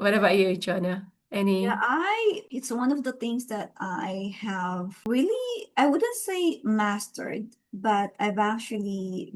What about you, Jonah? Yeah, Any? it's one of the things that I have really, I wouldn't say mastered, but I've actually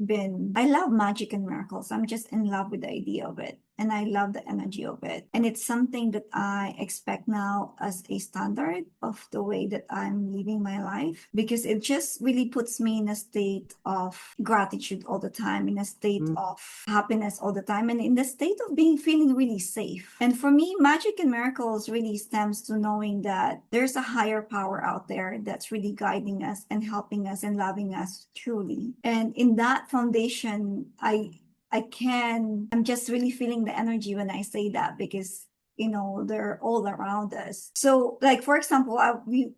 I love magic and miracles. I'm just in love with the idea of it. And I love the energy of it. And it's something that I expect now as a standard of the way that I'm living my life because it just really puts me in a state of gratitude all the time, in a state Mm. of happiness all the time, and in the state of being feeling really safe. And for me, magic and miracles really stems to knowing that there's a higher power out there that's really guiding us and helping us and loving us truly. And in that foundation, I'm just really feeling the energy when I say that because they're all around us. So like for example, we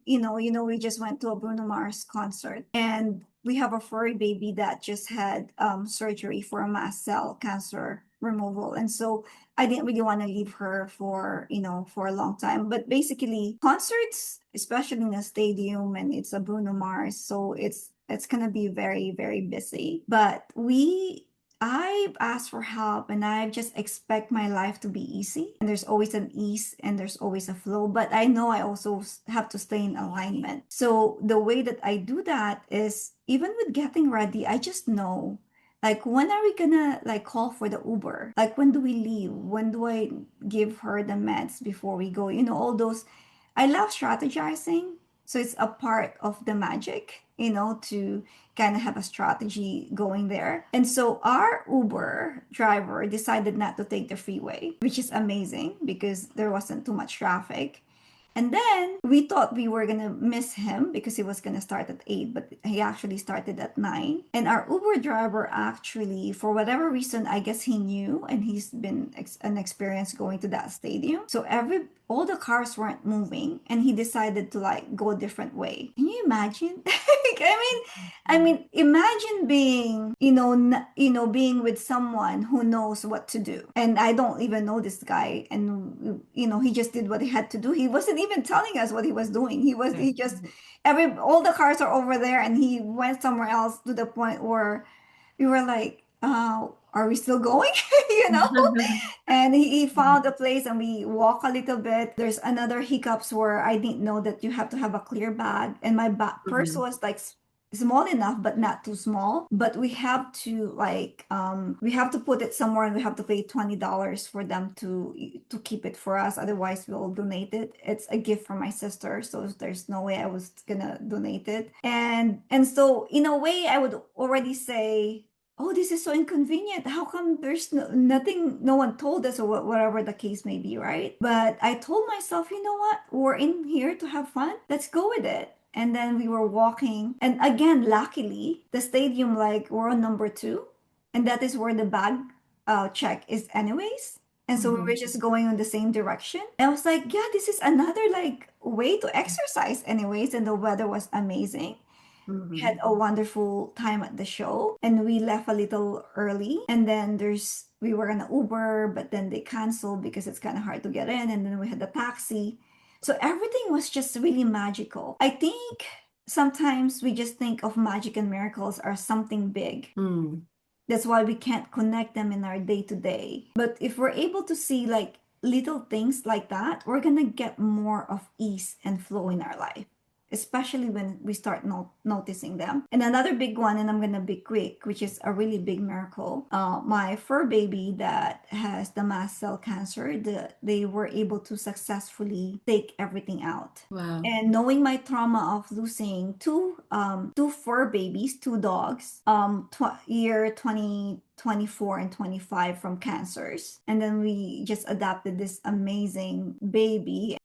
just went to a Bruno Mars concert, and we have a furry baby that just had surgery for a mast cell cancer removal. And so I didn't really want to leave her for a long time. But basically concerts, especially in a stadium, and it's a Bruno Mars, so it's gonna be very, very busy. But I've asked for help, and I just expect my life to be easy. And there's always an ease and there's always a flow. But I know I also have to stay in alignment. So the way that I do that is even with getting ready, I just know like when are we gonna like call for the Uber? Like when do we leave? When do I give her the meds before we go? All those. I love strategizing. So it's a part of the magic, to kind of have a strategy going there. And so our Uber driver decided not to take the freeway, which is amazing because there wasn't too much traffic. And then we thought we were gonna miss him because he was gonna start at 8, but he actually started at 9. And our Uber driver actually, for whatever reason, I guess he knew, and he's been an experience going to that stadium. So all the cars weren't moving, and he decided to like go a different way. Can you imagine? Like, I mean, imagine being, being with someone who knows what to do. And I don't even know this guy. And, he just did what he had to do. He wasn't even telling us what he was doing. He just, all the cars are over there, and he went somewhere else to the point where we were like, are we still going? you know? And he found a place, and we walk a little bit. There's another hiccups where I didn't know that you have to have a clear bag, and my purse Mhm. was like small enough but not too small. But we have to put it somewhere, and we have to pay $20 for them to keep it for us. Otherwise, we'll donate it. It's a gift from my sister, so there's no way I was gonna donate it. And so in a way, I would already say, oh, this is so inconvenient. How come there's nothing, no one told us, or whatever the case may be, right? But I told myself, you know what? We're in here to have fun. Let's go with it. And then we were walking. And again, luckily, the stadium, like, we're on number 2. And that is where the bag check is, anyways. And so we were Mhm. just going in the same direction. And I was like, yeah, this is another, like, way to exercise, anyways. And the weather was amazing. We had Mhm. a wonderful time at the show, and we left a little early. And then we were gonna Uber, but then they canceled because it's kind of hard to get in. And then we had the taxi. So everything was just really magical. I think sometimes we just think of magic and miracles are something big. Mm. That's why we can't connect them in our day to day. But if we're able to see like little things like that, we're gonna get more of ease and flow in our life, especially when we start noticing them. And another big one, and I'm gonna be quick, which is a really big miracle. My fur baby that has the mast cell cancer, they were able to successfully take everything out. Wow. And knowing my trauma of losing two fur babies, two dogs, year 2024 and 25 from cancers, and then we just adopted this amazing baby.